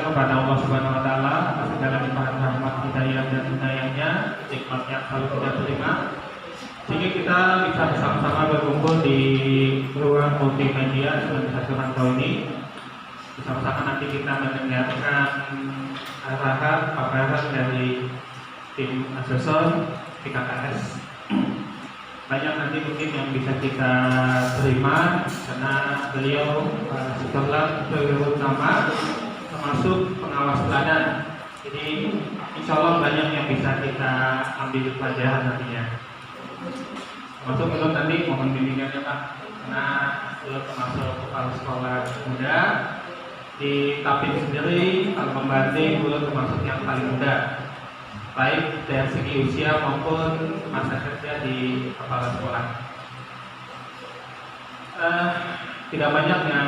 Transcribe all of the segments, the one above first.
kepada Allah Subhanahu Wa Taala atas segala limpahan rahmat hidayah dan hidayahnya, nikmat yang selalu kita terima, sehingga kita bisa bersama-sama berkumpul di ruang multimedia Selandia Rantau ini. Bersama-sama nanti kita mendengarkan arahan paparan dari tim asesor PKKS. Banyak nanti mungkin yang bisa kita terima karena beliau setelah utama termasuk pengawas teladan. Jadi insya Allah banyak yang bisa kita ambil pelajaran nantinya. Termasuk belum tadi mohon bimbingannya Pak, karena belum termasuk kepala sekolah muda di Tapin sendiri, kalau pembanding belum termasuk yang paling muda, baik dari segi usia maupun masa kerja di kepala sekolah. Tidak banyak yang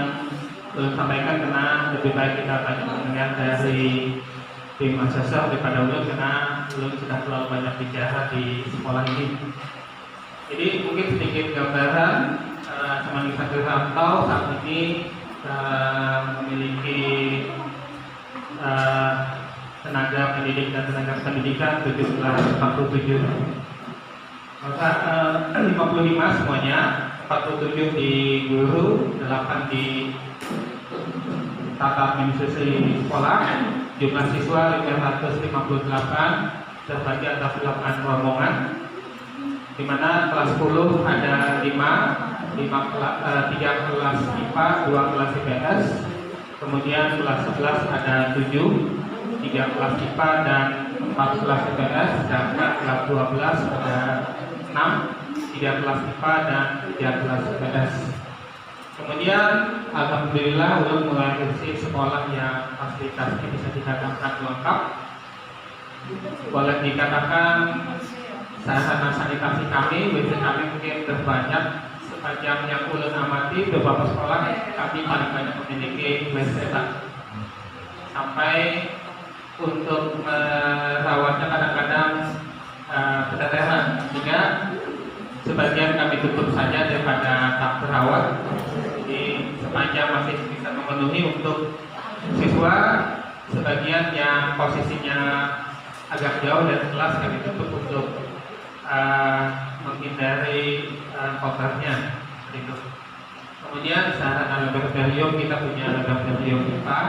belum sampaikan karena lebih baik kita banyak mendengar dari tim asesor daripada ulun, karena ulun sudah terlalu banyak bicara di sekolah ini. Jadi mungkin sedikit gambaran Semanggil Santri Rantau saat ini memiliki tenaga pendidik dan tenaga pendidikan 747, maka 55 semuanya, 47 di guru, 8 di tata administrasi sekolah, jumlah siswa 558 terbagi atas 8 rombongan, di mana kelas 10 ada 3 kelas IPA, 2 kelas IPS, kemudian kelas 11 ada 7, 3 kelas IPA dan 4 kelas IPS, sedangkan kelas 12 ada 6, 3 kelas IPA dan 3 kelas IPS. Kemudian alhamdulillah ulun mengadopsi sekolah yang fasilitasnya bisa dikatakan lengkap. Boleh dikatakan sarana sanitasi kami, WC kami mungkin terbanyak sepanjang yang ulun amati. Beberapa sekolah kami paling banyak memiliki WC sampai untuk merawatnya kadang-kadang keteteran, sehingga sebagian kami tutup saja daripada tak terawat. Jadi sepanjang masih bisa memenuhi untuk siswa, sebagian yang posisinya agak jauh dari kelas kami tutup untuk menghindari kotornya itu. Kemudian sarana laboratorium, kita punya laboratorium IPA,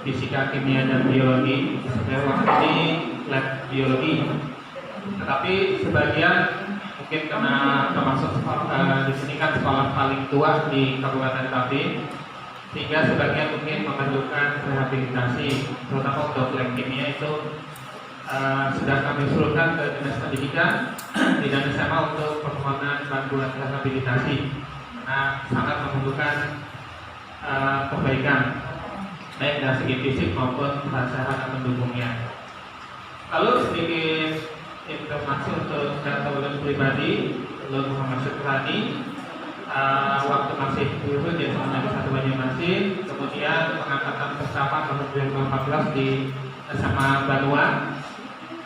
fisika, kimia dan biologi. Sebenarnya ini lab biologi, tetapi sebagian mungkin karena termasuk di sini kan sekolah paling tua di Kabupaten Tapin, sehingga sebagian mungkin memerlukan rehabilitasi, terutama untuk lab kimia itu sudah kami usulkan ke Dinas Pendidikan tidak SMA untuk permohonan bantuan rehabilitasi, karena sangat memerlukan perbaikan baik dari segi fisik maupun sarana pendukungnya. Lalu sedikit informasi untuk data ulun pribadi, ulun Muhammad Syukrani, waktu masih guru di SMA Negeri 1 Banyumasin, kemudian pengangkatan pertama tahun 2014 di SMA Banuan.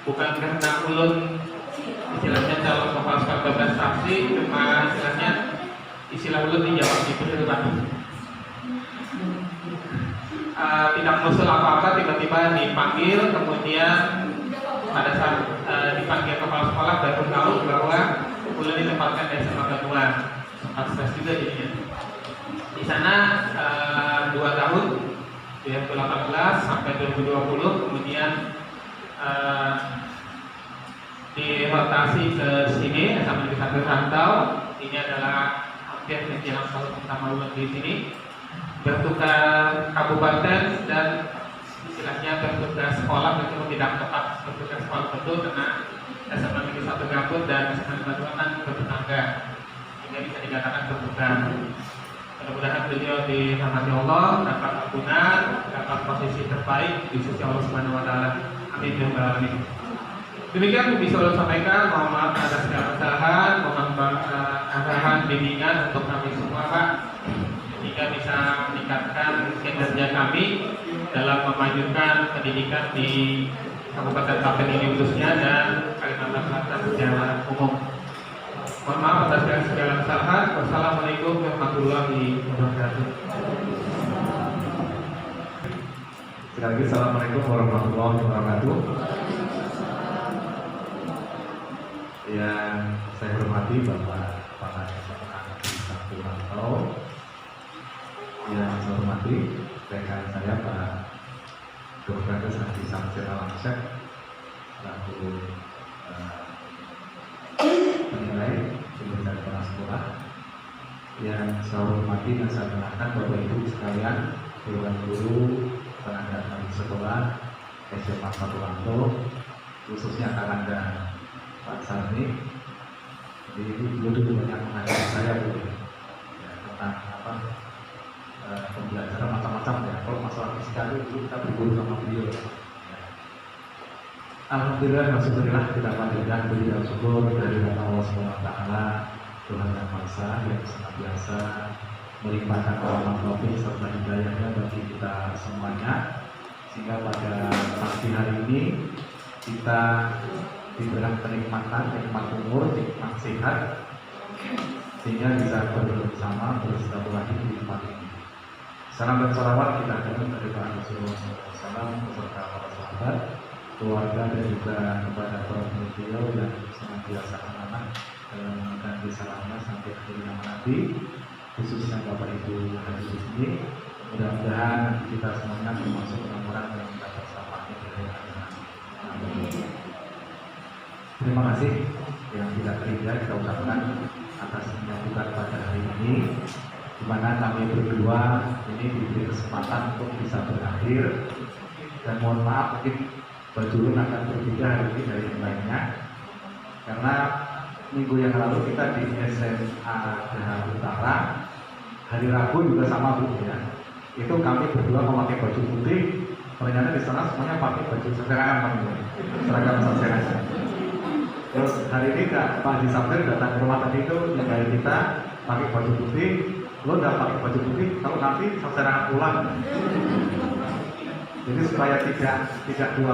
Bukan karena ulun istilahnya calon kepala sekolah berprestasi, cuma istilahnya istilah ulun dijawab gitu itu Pak. Tidak muncul apa-apa, tiba-tiba dipanggil, kemudian pada saat dipanggil kepala sekolah baru tahu bahwa ulun ditempatkan di SMA Banuan. Sempat stres juga jadinya. Di sana 2 tahun, 2018 sampai 2020, kemudian dirotasi ke sini sama di Santri Rantau. Ini adalah hampir menjelang tahun pertama ulun di sini, bertukar kabupaten dan istilahnya bertukar sekolah, betul tidak tepat bertukar sekolah betul karena SMA Negeri 1 Gambut dan SMA Banuan kan bertetangga, sehingga bisa dikatakan bertukar. Mudah-mudahan beliau dirahmati Allah, dapat ampunan, dapat posisi terbaik di sisi Allah Subhanahu Wa Taala. Amin ya rabbal alamin. Demikian bisa saya sampaikan. Mohon maaf atas segala kesalahan, mohon arahan bimbingan untuk kami semua Pak, sehingga bisa meningkatkan kinerja kami dalam memajukan pendidikan di Kabupaten Tapin ini khususnya dan Kalimantan Selatan secara umum. Mohon maaf atas segala kesalahan. Wassalamualaikum warahmatullahi wabarakatuh. Sekali lagi Assalamualaikum warahmatullahi wabarakatuh. Yang saya hormati Bapak Kepala SMA Negeri 1 Rantau, yang saya hormati rekan saya Pak Dr. Haji Samsir Alamsyah selaku penilai sumber daya kepala sekolah, yang saya hormati dan saya kenalkan Bapak Ibu sekalian, Dewan Guru, tenaga ahli sekolah SMA 1 Rantau, khususnya Karanda Pak Sarni. Jadi itu dulu banyak mengajari saya Bu, ya, tentang pembelajaran macam-macam ya. Kalau masalah fisika itu kita berguru sama beliau. Ya. Alhamdulillah, alhamdulillah kita panjatkan puji dan syukur dari Allah SWT, Tuhan Yang Maha Esa yang senantiasa melimpahkan rahmat taufik serta hidayahnya bagi kita semuanya, sehingga pada pagi hari ini kita diberikan kenikmatan, nikmat umur, nikmat sehat, sehingga bisa bersama bersilaturahmi di tempat ini. Salam dan salawat kita akan dari Pak Rasulullah SAW beserta para sahabat, keluarga dan juga kepada para beliau yang senantiasa amanah dalam mengganti salamnya sampai akhir zaman nanti, khususnya Bapak Ibu yang hadir di sini. Mudah-mudahan kita semuanya termasuk orang-orang yang mendapat syafaatnya dari Allah. Amin. Terima kasih yang tidak terhingga kita ucapkan atas penyambutan pada hari ini, di mana kami berdua ini diberi kesempatan untuk bisa berakhir. Dan mohon maaf mungkin baju akan berbeda hari ini dari yang lainnya, karena minggu yang lalu kita di SMA Daha Utara hari Rabu juga sama Bu ya. Itu kami berdua memakai baju putih, ternyata di sana semuanya pakai baju seserangan seragam seserangan. Terus hari ini Pak Haji Samsir datang ke rumah tadi itu yang kita pakai baju putih, lo udah pakai baju putih, kalau nanti seserangan pulang. Jadi supaya tidak 2-0,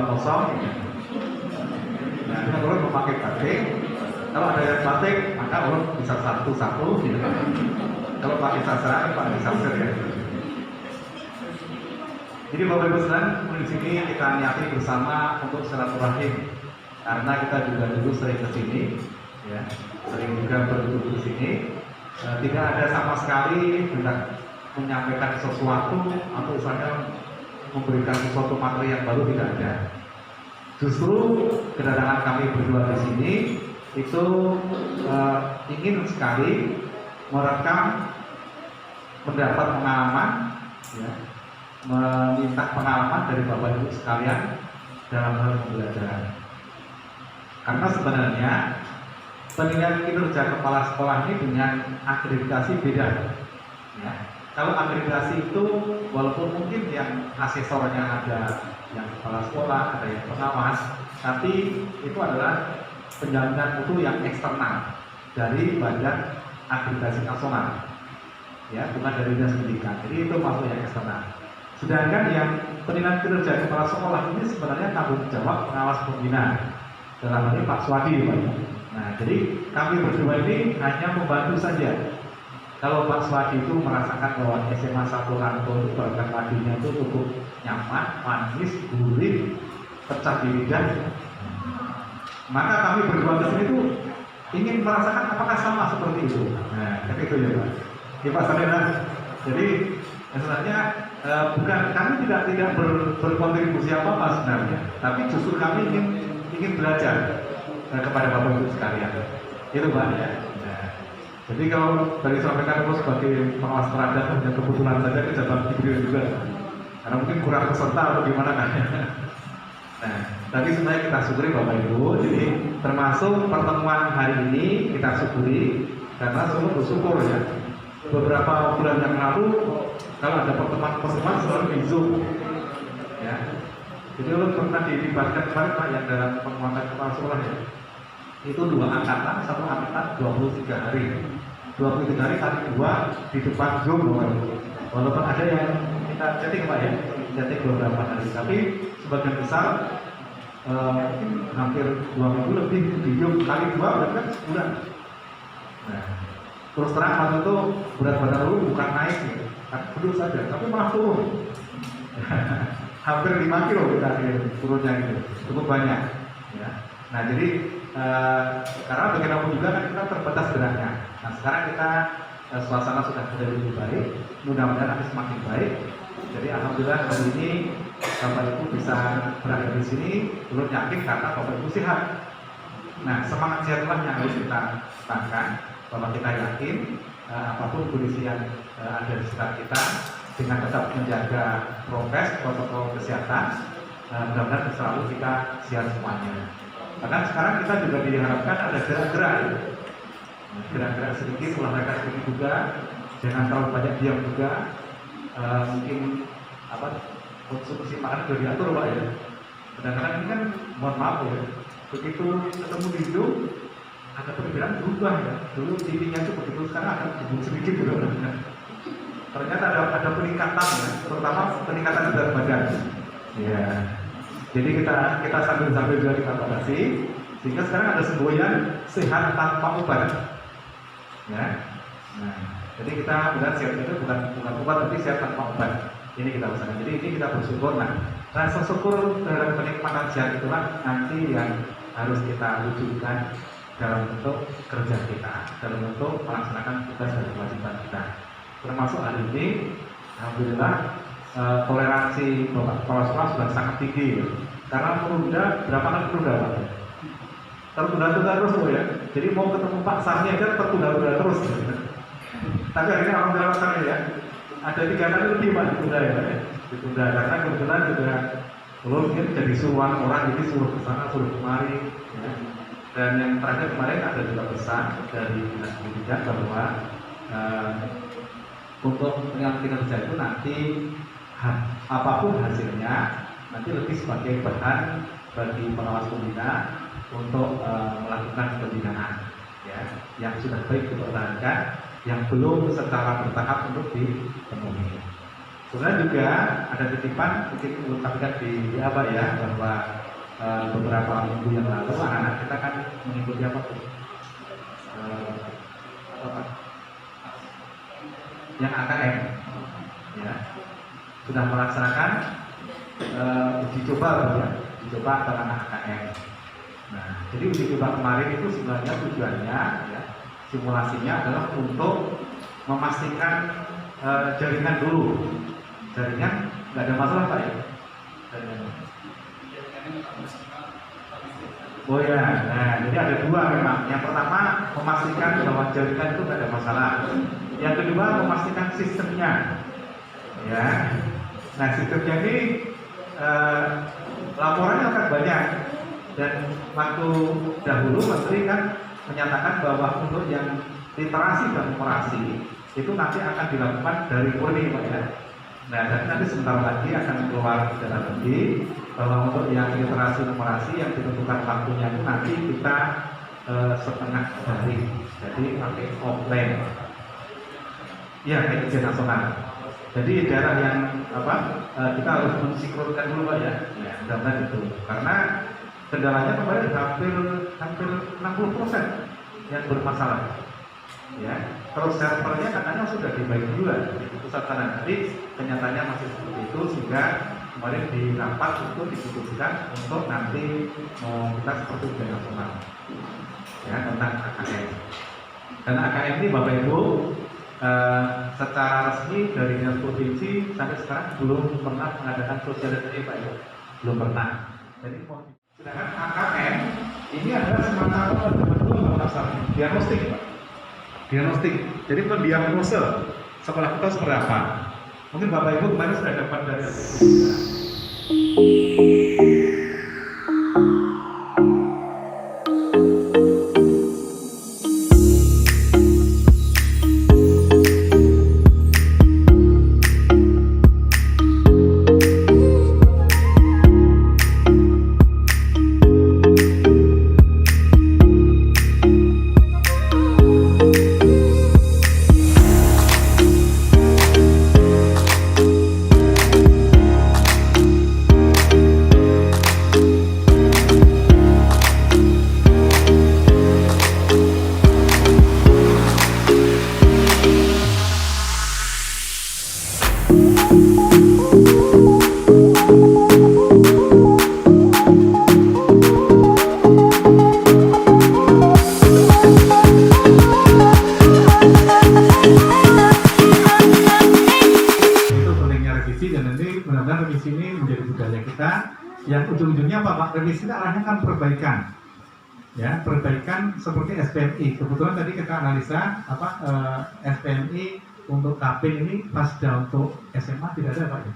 nah kita perlu memakai batik. Kalau ada yang batik, maka ulun bisa 1-1 gitu. Kalau pakai sasaran, Pak Haji Samsir ya. Jadi Bapak Ibu sekalian, di sini kita niati bersama untuk silaturahim, karena kita juga dulu sering kesini, ya, sering juga berduduk di sini. Tidak ada sama sekali hendak menyampaikan sesuatu atau misalnya memberikan sesuatu materi yang baru, tidak ada. Justru kedatangan kami berdua di sini itu ingin sekali merekam, mendapat pengalaman, ya, meminta pengalaman dari Bapak Ibu sekalian dalam hal pembelajaran. Karena sebenarnya penilaian kinerja kepala sekolah ini dengan akreditasi beda. Ya. Kalau akreditasi itu walaupun mungkin yang asesornya ada yang kepala sekolah, ada yang pengawas, tapi itu adalah penjaminan mutu yang eksternal dari Badan Akreditasi Nasional, ya, bukan dari dinas pendidikan. Jadi itu masuk yang eksternal. Sedangkan yang penilaian kinerja kepala sekolah ini sebenarnya tanggung jawab pengawas pembina, dalam hal ini Pak Swadi, Pak. Nah, jadi kami berdua ini hanya membantu saja. Kalau Pak Swadi itu merasakan bahwa SMA 1 Rantau itu bagian padinya itu cukup nyaman, manis, gurih, pecah di lidah, maka kami berdua di sini itu ingin merasakan apakah sama seperti itu. Nah, itu ya Pak. Ya Pak Sarena. Jadi sebenarnya bukan kami tidak berkontribusi apa sebenarnya, tapi justru kami ingin belajar kepada Bapak Ibu sekalian. Itu Pak ya. Nah, jadi kalau dari sampaikan aku sebagai pengawas terhadap hanya kebetulan saja kejabat Jibril juga, karena mungkin kurang peserta atau gimana kan. Nah, tapi sebenarnya kita syukuri Bapak Ibu. Jadi termasuk pertemuan hari ini kita syukuri karena semua bersyukur ya. Beberapa bulan yang lalu kalau ada pertemuan selalu di Zoom, ya. Jadi lo pernah dilibatkan kemarin Pak yang dalam penguatan kepala sekolah ya. Itu 2 angkatan, 1 angkatan 23 hari. 23 hari kali 2 di depan Zoom Bapak Ibu. Walaupun ada yang kita chatting Pak ya, chatting beberapa hari, tapi sebagian besar hampir 2 minggu lebih di Zoom kali 2 berarti kan sebulan. Nah, terus terang waktu itu berat badan lu bukan naik gitu, kan pedul saja, tapi malah turun. hampir 5 kilo kita turunnya gitu, cukup banyak. Ya. Nah jadi karena bagaimanapun juga kan kita terbatas geraknya. Nah sekarang kita suasana sudah lebih baik, mudah-mudahan nanti semakin baik. Jadi alhamdulillah hari ini Bapak Ibu bisa berada di sini, belum yakin karena Bapak Ibu sehat. Nah semangat sehatlah yang harus kita tanamkan, bahwa kita yakin apapun kondisi yang ada di sekitar kita, dengan tetap menjaga prokes, protokol kesehatan, mudah-mudahan selalu kita siap semuanya. Bahkan sekarang kita juga diharapkan ada gerak-gerak, ya. Gerak-gerak sedikit, olahraga sedikit juga, jangan terlalu banyak diam juga. Mungkin konsumsi makanan sudah diatur Pak ya. Kadang-kadang ini kan mohon maaf ya, begitu ketemu di Zoom ada perbedaan berubah ya. Dulu TV-nya itu begitu, sekarang ada berubah sedikit juga. Ternyata ada peningkatan ya, terutama peningkatan berat badan. Ya. Jadi kita sambil juga kita batasi, sehingga sekarang ada semboyan sehat tanpa obat. Ya. Nah, jadi kita benar sehat itu bukan obat, tapi sehat tanpa obat. Ini kita usahakan. Jadi ini kita bersyukur. Nah, rasa syukur terhadap kenikmatan sehat itulah nanti yang harus kita wujudkan dalam bentuk kerja kita, dalam bentuk melaksanakan tugas dan kewajiban kita. Termasuk hari ini, alhamdulillah toleransi kepala sekolah sudah sangat tinggi ya. Karena menunda, berapa kali menunda Pak? Tertunda-tunda terus ya. Jadi mau ketemu Pak Sarni aja tertunda-tunda terus. Tapi akhirnya alhamdulillah Sarni ya. Ada 3 kali lebih Pak ditunda ya Pak ya. Ditunda karena kebetulan juga mungkin jadi suruhan orang, jadi suruh ke sana, suruh kemari ya. Dan yang terakhir kemarin ada juga pesan dari Dinas Pendidikan bahwa untuk pengambilan kerja itu nanti apapun hasilnya nanti lebih sebagai bahan bagi pengawas pembina untuk melakukan pembinaan ya, yang sudah baik dipertahankan, yang belum secara bertahap untuk dipenuhi. Sebenarnya juga ada titipan sampaikan di apa ya, bahwa beberapa minggu yang lalu anak-anak kita kan mengikuti apa tuh? Yang AKM ya, sudah melaksanakan uji coba ya, uji coba anak AKM. Nah, jadi uji coba kemarin itu sebenarnya tujuannya ya, simulasinya adalah untuk memastikan jaringan dulu. Jaringan nggak ada masalah Pak ya? Oh ya, nah jadi ada 2 memang. Yang pertama memastikan bahwa jaringan itu nggak ada masalah. Yang kedua memastikan sistemnya, ya. Nah sistemnya ini laporannya akan banyak, dan waktu dahulu Menteri kan menyatakan bahwa untuk yang literasi dan numerasi itu nanti akan dilakukan dari murni Pak ya. Nah nanti sebentar lagi akan keluar secara lebih bahwa untuk yang literasi numerasi yang ditentukan waktunya itu nanti kita setengah hari, jadi pakai offline. Ya, kayak ujian nasional. Jadi daerah yang kita harus mensinkronkan dulu Pak ya. Ya, mudah-mudahan itu. Karena kendalanya kemarin hampir 60% yang bermasalah. Ya, terus servernya katanya sudah dibaiki juga di pusat sana. Tapi kenyataannya masih seperti itu, sehingga kemarin di rapat itu diputuskan untuk nanti kita seperti ujian nasional. Ya, tentang AKM. Dan AKM ini Bapak Ibu secara resmi dari Dinas Provinsi sampai sekarang belum pernah mengadakan sosialisasi Pak ya, belum pernah. Jadi sedangkan AKM ini adalah semacam diagnostik Pak, diagnostik. Jadi mendiagnose sekolah kita seperti apa. Mungkin Bapak Ibu kemarin sudah dapat dari kita yang ujung-ujungnya apa Pak? Revisi kita arahnya kan perbaikan, ya perbaikan seperti SPMI. Kebetulan tadi kita analisa SPMI untuk kaping ini pasca untuk SMA tidak ada Pak ya.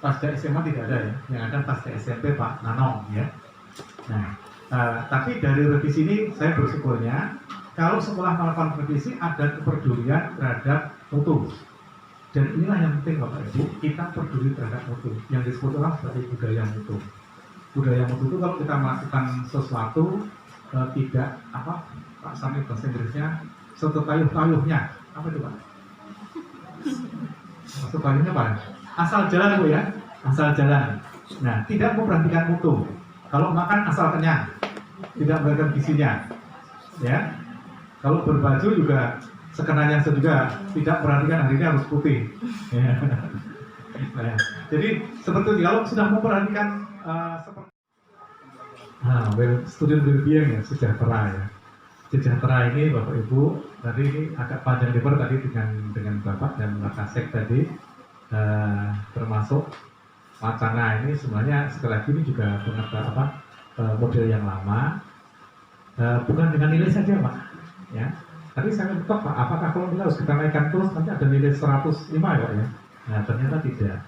Pasca SMA tidak ada ya, yang ada pasca SMP Pak Nanong ya. Nah, tapi dari revisi ini saya bersyukurnya kalau setelah melakukan revisi ada kepedulian terhadap mutu. Dan inilah yang penting Bapak Ibu, kita peduli terhadap mutu yang disebut orang sebagai budaya mutu. Budaya mutu itu kalau kita melakukan sesuatu tidak Pak Sami bahasa Inggrisnya setayuh-tayuhnya apa itu Pak? Setayuhnya Pak? Asal jalan Bu ya, asal jalan. Nah, tidak memperhatikan mutu. Kalau makan asal kenyang, tidak memperhatikan gizinya, ya. Kalau berbaju juga sekenanya juga tidak perhatikan hari ini harus putih. Ya. Nah, jadi seperti kalau sudah memperhatikan seperti student well-being ya, sejahtera ya. Sejahtera ini Bapak Ibu tadi ini agak panjang lebar tadi dengan Bapak dan Wakasek tadi termasuk wacana ini sebenarnya sekali lagi ini juga model yang lama bukan dengan nilai saja Pak ya. Tadi saya mentok Pak, apakah kalau kita harus kita naikkan terus nanti ada nilai 105 ya Pak ya? Nah ternyata tidak.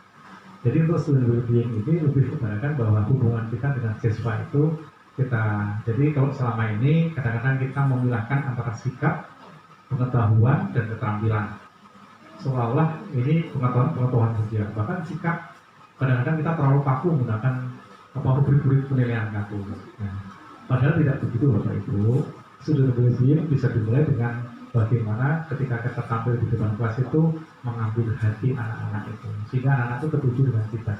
Jadi untuk student well-being ini lebih kemudian bahwa hubungan kita dengan siswa itu jadi kalau selama ini kadang-kadang kita memilahkan antara sikap, pengetahuan dan keterampilan. Seolah-olah ini pengetahuan saja. Bahkan sikap kadang-kadang kita terlalu kaku menggunakan rubrik-rubrik penilaian kaku. Nah, padahal tidak begitu Bapak Ibu. Student well-being bisa dimulai dengan bagaimana ketika kita tampil di depan kelas itu mengambil hati anak-anak itu, sehingga anak-anak itu tertuju dengan kita.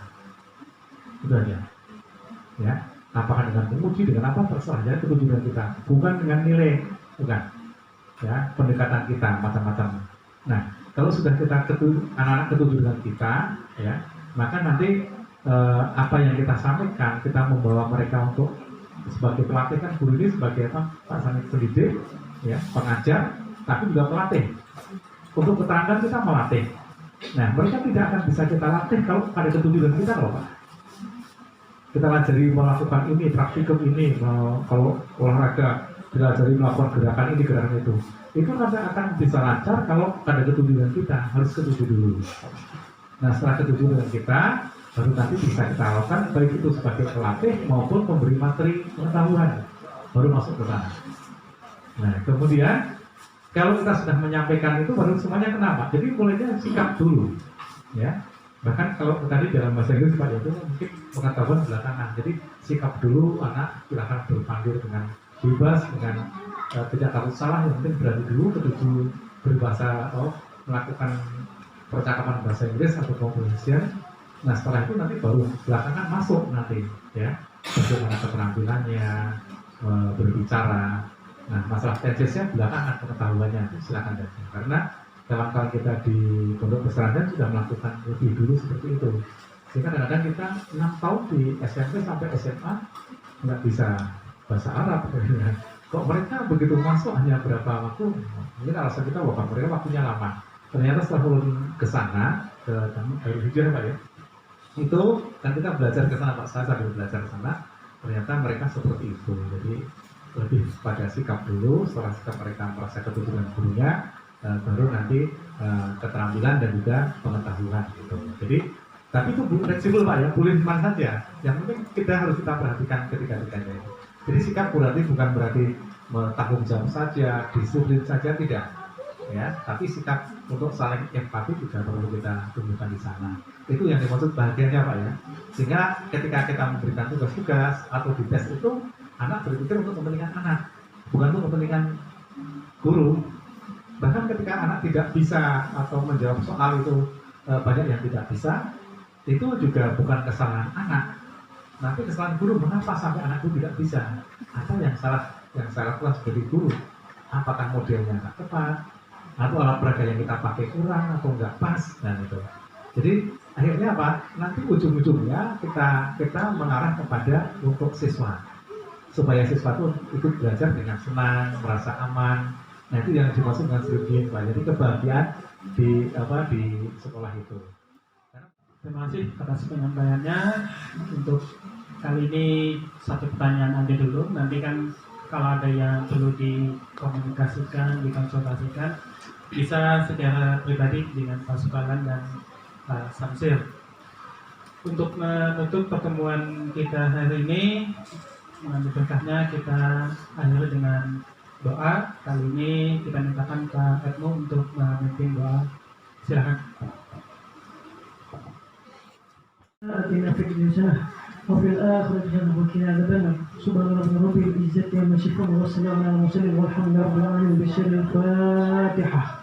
Itu aja. Ya, apakah dengan memuji, dengan apa terserah ya, tertuju dengan kita, bukan dengan nilai, bukan. Ya, pendekatan kita macam-macam. Nah, kalau sudah anak-anak tertuju dengan kita, ya, maka nanti apa yang kita sampaikan, kita membawa mereka untuk sebagai pelatih kan guru ini sebagai Pak Sanit pendidik, ya, pengajar, tapi juga pelatih. Untuk keterangan kita melatih. Nah, mereka tidak akan bisa kita latih kalau ada ketujuan kita loh Pak. Kita ajari melakukan ini, praktikum ini, kalau olahraga kita ajari melakukan gerakan ini, gerakan itu. Itu nanti akan bisa lancar kalau ada ketujuan kita, harus ketujuh dulu. Nah, setelah ketujuh dengan kita, baru nanti bisa kita lakukan baik itu sebagai pelatih maupun pemberi materi pengetahuan, baru masuk ke sana. Nah, kemudian kalau kita sudah menyampaikan itu baru semuanya kenapa? Jadi mulainya sikap dulu, ya. Bahkan kalau tadi dalam bahasa Inggris Pak itu mungkin pengetahuan belakangan. Jadi sikap dulu, anak silakan berpanggil dengan bebas, dengan tidak takut salah, yang penting berani dulu ketujuh berbahasa melakukan percakapan bahasa Inggris atau communication. Nah setelah itu nanti baru belakangan masuk nanti ya bagaimana keterampilannya berbicara. Nah masalah tesisnya belakangan pengetahuannya silakan saja. Karena dalam hal kita di pondok pesantren sudah melakukan lebih dulu seperti itu. Sehingga kadang-kadang kita 6 tahun di SMP sampai SMA nggak bisa bahasa Arab. Kok mereka begitu masuk hanya berapa waktu? Mungkin alasan kita bahwa mereka waktunya lama. Ternyata setelah turun ke sana ke Darul Hijrah Pak ya, itu kan kita belajar ke sana Pak, saya sambil belajar ke sana, ternyata mereka seperti itu. Jadi lebih pada sikap dulu, setelah sikap mereka merasa ketujuh dengan gurunya, baru nanti keterampilan dan juga pengetahuan gitu. Jadi tapi itu fleksibel Pak ya, boleh dimana saja. Yang penting kita harus kita perhatikan ketika-tikanya. Jadi sikap berarti bukan berarti tanggung jawab saja, disiplin saja, tidak. Ya, tapi sikap untuk saling empati juga perlu kita tunjukkan di sana. Itu yang dimaksud bahagianya Pak ya. Sehingga ketika kita memberikan tugas-tugas atau di tes itu, anak berpikir untuk kepentingan anak, bukan untuk kepentingan guru. Bahkan ketika anak tidak bisa atau menjawab soal itu banyak yang tidak bisa, itu juga bukan kesalahan anak, tapi kesalahan guru. Mengapa sampai anak itu tidak bisa? Atau yang salah kelas sebagai guru? Apakah modelnya nggak tepat? Atau alat peraga yang kita pakai kurang atau nggak pas? Dan itu. Jadi akhirnya apa? Nanti ujung-ujungnya kita mengarah kepada untuk siswa, supaya siswa itu ikut belajar dengan senang, merasa aman. Nah itu yang dimaksud dengan student well-being Pak. Jadi kebahagiaan di sekolah itu. Terima kasih atas penyampaiannya. Untuk kali ini satu pertanyaan aja dulu. Nanti kan kalau ada yang perlu dikomunikasikan, dikonsultasikan, bisa secara pribadi dengan Pak Sukalan dan Pak Samsir. Untuk menutup pertemuan kita hari ini, mengambil berkahnya kita akhiri dengan doa. Kali ini kita mintakan Pak Edmo untuk memimpin doa. Silakan. آتنا في الدنيا حسنة وفي الآخرة حسنة وقنا عذاب النار سبحان ربك رب العزة عما يصفون والسلام على المرسلين والحمد لله رب العالمين بسر الفاتحة.